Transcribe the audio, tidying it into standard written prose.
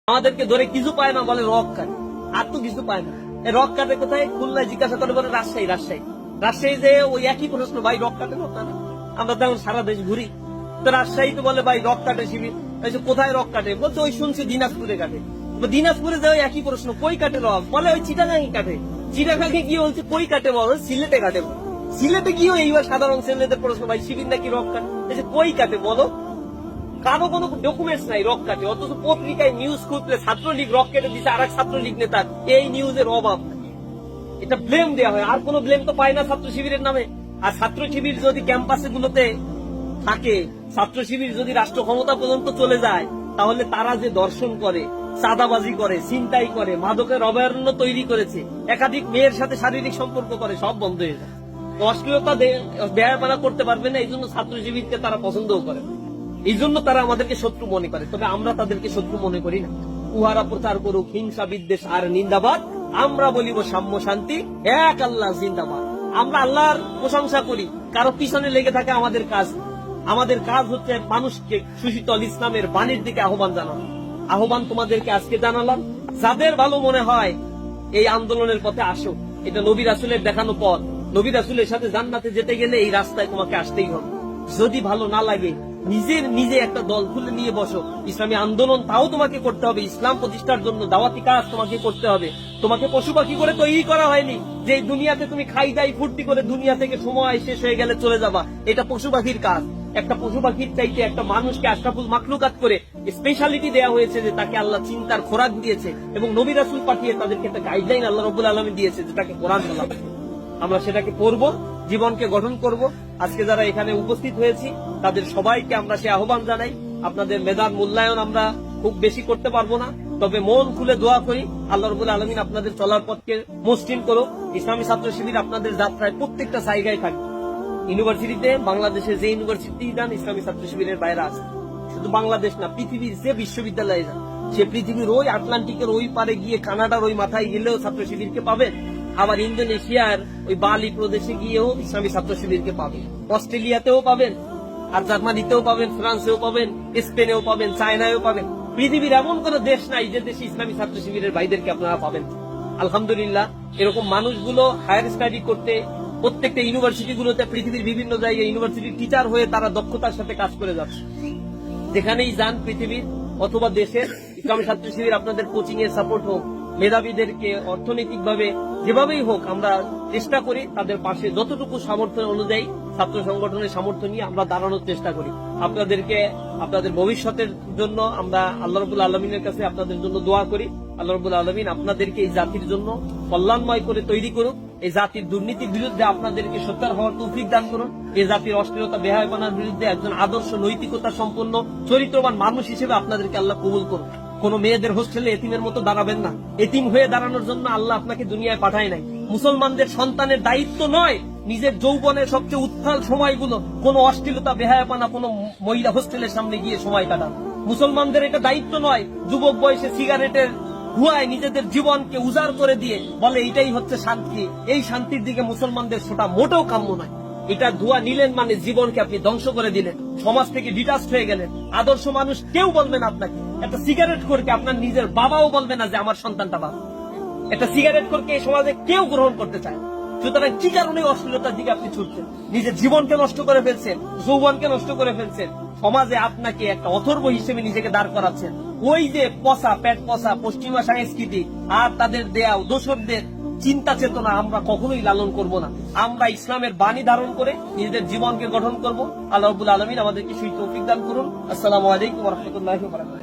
আমাদেরকে ধরে কিছু পায় না, বলে রক কাটে, আর তো কিছু পায় না। রক কাটে কোথায়? খুলনায় জিজ্ঞাসা করে বলে রাজশাহী। রাজশাহী যে ওই একই প্রশ্ন, ভাই রক কাটে কোথায়? আমরা তো এখন সারা দেশ ঘুরি, তো রাজশাহীতে বলে ভাই রক কাটে শিবির। কোথায় রক কাটে? বলছে ওই শুনছি দিনাজপুরে কাটে। দিনাজপুরে যে একই প্রশ্ন, কই কাটে রক? বলে ওই চিটাগাঙে কাটে। চিটাগাঙে গিয়ে বলছে কই কাটে? বলো সিলেটে কাটে। সিলেটে গিয়েও এইবার সাধারণ ছেলেদের প্রশ্ন, ভাই শিবির নাকি রক কাটে? কই কাটে বলো? কারো কোনো ডকুমেন্টস নাই রক কাটে, অথচ পত্রিকায় নিউজ খুঁজলে ছাত্রলীগ রক কেটে দিচ্ছে আর এক ছাত্রলীগ নেতার, এই নিউজের অভাব। এটা ব্লেম দেওয়া হয়, আর কোনো ব্লেম তো পায় না ছাত্র শিবিরের নামে। আর ছাত্র শিবির যদি ক্যাম্পাসে গুলোতে থাকে, ছাত্র শিবির যদি রাষ্ট্র ক্ষমতা পর্যন্ত চলে যায়, তাহলে তারা যে দর্শন করে, চাঁদাবাজি করে, ছিনতাই করে, মাদকের অভয়ারণ্য তৈরি করেছে, একাধিক মেয়ের সাথে শারীরিক সম্পর্ক করে, সব বন্ধ হয়ে যায়। অশ্লীলতা ব্যয়পানা করতে পারবে না, এই জন্য ছাত্র শিবিরকে তারা পছন্দও করে না, এই জন্য তারা আমাদেরকে শত্রু মনে করে। তবে আমরা তাদেরকে শত্রু মনে করি না। উহারা প্রচার করুক হিংসা বিদ্বেষ আর নিন্দাবাদ, আমরা বলিব সাম্য শান্তি, এক আল্লাহ জিন্দাবাদ। আমরা আল্লাহর প্রশংসা করি, কারো পিছনে লেগে থাকে আমাদের কাজ। আমাদের কাজ হচ্ছে মানুষকে সুশীতল ইসলামের বাণীর দিকে আহ্বান জানানো। আহ্বান তোমাদেরকে আজকে জানালাম। যাদের ভালো মনে হয় এই আন্দোলনের পথে আসো, এটা নবী রাসূলের দেখানো পথ। নবী রাসূলের সাথে জান্নাতে যেতে গেলে এই রাস্তায় তোমাকে আসতেই হবে। যদি ভালো না লাগে, নিজে একটা দল খুলে নিয়ে বসো। ইসলামী আন্দোলন তাও তোমাকে করতে হবে, ইসলাম প্রতিষ্ঠার জন্য দাওয়াতি কাজ তোমাকে করতে হবে। তোমাকে পশু পাখি করে তৈরি করা হয়নি যে দুনিয়াতে তুমি খাই দাই ফুর্তি করে দুনিয়া থেকে সময় শেষ হয়ে গেলে চলে যাবা। এটা পশু পাখির কাজ। একটা পশু পাখির চাইতে একটা মানুষকে আশরাফুল মাখলুকাত করে স্পেশালিটি দেওয়া হয়েছে, যে তাকে আল্লাহ চিন্তার খোরাক দিয়েছে এবং নবী রাসূল পাঠিয়ে তাদেরকে একটা গাইডলাইন আল্লাহ রাব্বুল আলামিন দিয়েছে, যেটাকে কোরআন বলা হয়। আমরা সেটাকে পড়বো, জীবনকে গঠন করব। আজকে যারা এখানে উপস্থিত হয়েছি তাদের সবাইকে আমরা সে আহ্বান জানাই। আপনাদের মেধার মূল্যায়ন আমরা খুব বেশি করতে পারবো না, তবে মন খুলে দোয়া করি আল্লাহ রাব্বুল আলামিন আপনাদের চলার পথকে মসৃণ করুক। ইসলামী ছাত্র শিবির আপনাদের যাত্রায় প্রত্যেকটা জায়গায় থাকবে। ইউনিভার্সিটিতে, বাংলাদেশে যে ইউনিভার্সিটি যান, ইসলামী ছাত্র শিবিরের বাইরে আছে। শুধু বাংলাদেশ না, পৃথিবীর যে বিশ্ববিদ্যালয়ে যান, সে পৃথিবীর ওই আটলান্টিকের ওই পারে গিয়ে, কানাডার ওই মাথায় গেলেও ছাত্র শিবিরকে পাবেন। আবার ইন্দোনেশিয়ার ওই বালি প্রদেশে গিয়েও ইসলামী ছাত্র শিবিরকে পাবেন। অস্ট্রেলিয়াতেও পাবেন, আর জার্মানিতেও পাবেন, ফ্রান্সেও পাবেন, স্পেনেও পাবেন, চায়নায়ও পাবেন। পৃথিবীর এমন কোন দেশ নাই যে দেশে ইসলামী ছাত্র শিবিরের ভাইদেরকে আপনারা পাবেন। আলহামদুলিল্লাহ, এরকম মানুষগুলো হায়ার স্টাডি করতে প্রত্যেকটা ইউনিভার্সিটি গুলোতে, পৃথিবীর বিভিন্ন জায়গায় ইউনিভার্সিটির টিচার হয়ে তারা দক্ষতার সাথে কাজ করে যাচ্ছে। যেখানেই যান পৃথিবীর অথবা দেশের, ইসলামী ছাত্র শিবির আপনাদের কোচিং এর সাপোর্ট হোক, মেধাবীদেরকে অর্থনৈতিক ভাবে যেভাবেই হোক আমরা চেষ্টা করি তাদের পাশে যতটুকু সামর্থ্য অনুযায়ী ছাত্র সংগঠনের সামর্থ্য নিয়ে আমরা দাঁড়ানোর চেষ্টা করি। আপনাদেরকে আপনাদের ভবিষ্যতের জন্য আমরা আল্লাহ রাব্বুল আলামিনের কাছে আপনাদের জন্য দোয়া করি। আল্লাহ রাব্বুল আলামিন আপনাদেরকে এই জাতির জন্য কল্যাণময় করে তৈরি করুক। এই জাতির দুর্নীতির বিরুদ্ধে আপনাদেরকে সোচ্চার হওয়ার তৌফিক দান করুন। এই জাতির অশ্লীলতা বেহায়াপনার বিরুদ্ধে একজন আদর্শ নৈতিকতা সম্পন্ন চরিত্রবান মানুষ হিসেবে আপনাদেরকে আল্লাহ কবুল করুন। কোন মেয়েদের হোস্টেলে এতিমের মতো দাঁড়াবেন না। এতিম হয়ে দাঁড়ানোর জন্য আল্লাহ আপনাকে দুনিয়ায় পাঠায় নাই। মুসলমানদের সন্তানের দায়িত্ব নয় নিজের যৌবনের সবচেয়ে উত্তাল সময়গুলো কোন অশ্লীলতা বেহায়াপনা কোন মহিলা হোস্টেলের সামনে গিয়ে সময় কাটান। মুসলমানদের এটা দায়িত্ব নয় যুবক বয়সে সিগারেটের ধোঁয়ায় নিজেদের জীবনকে উজাড় করে দিয়ে বলে এটাই হচ্ছে শান্তি। এই শান্তির দিকে মুসলমানদের ছোটা মোটেও কাম্য নয়। এটা ধোঁয়া নিলেন মানে জীবনকে আপনি ধ্বংস করে দিলেন, সমাজ থেকে ডিটাচড হয়ে গেলেন। আদর্শ মানুষ কেউ বলবে না আপনাকে। একটা সিগারেট খোরকে আপনার নিজের বাবাও বলবে না যে আমার সন্তানটা ভালো। একটা সিগারেট খোরকে এই সমাজে কেউ গ্রহণ করতে চায়। সুতরাং কি কারণে অশ্লীলতার দিকে আপনি ছুটছেন? নিজের জীবনকে নষ্ট করে ফেলছেন, যৌবনকে নষ্ট করে ফেলছেন। সমাজে আপনাকে একটা অথর্ব হিসেবে নিজেকে দাঁড় করাচ্ছেন। ওই যে পচা পেট পচা পশ্চিমা সংস্কৃতি আর তাদের দেয়া দোসরদের চিন্তা চেতনা আমরা কখনোই লালন করব না। আমরা ইসলামের বাণী ধারণ করে নিজেদের জীবনকে গঠন করব। আল্লাহ রাব্বুল আলামিন আমাদেরকে সেই তৌফিক দান করুন। আসসালামু আলাইকুম ওয়া রাহমাতুল্লাহি ওয়া বারাকাতুহু।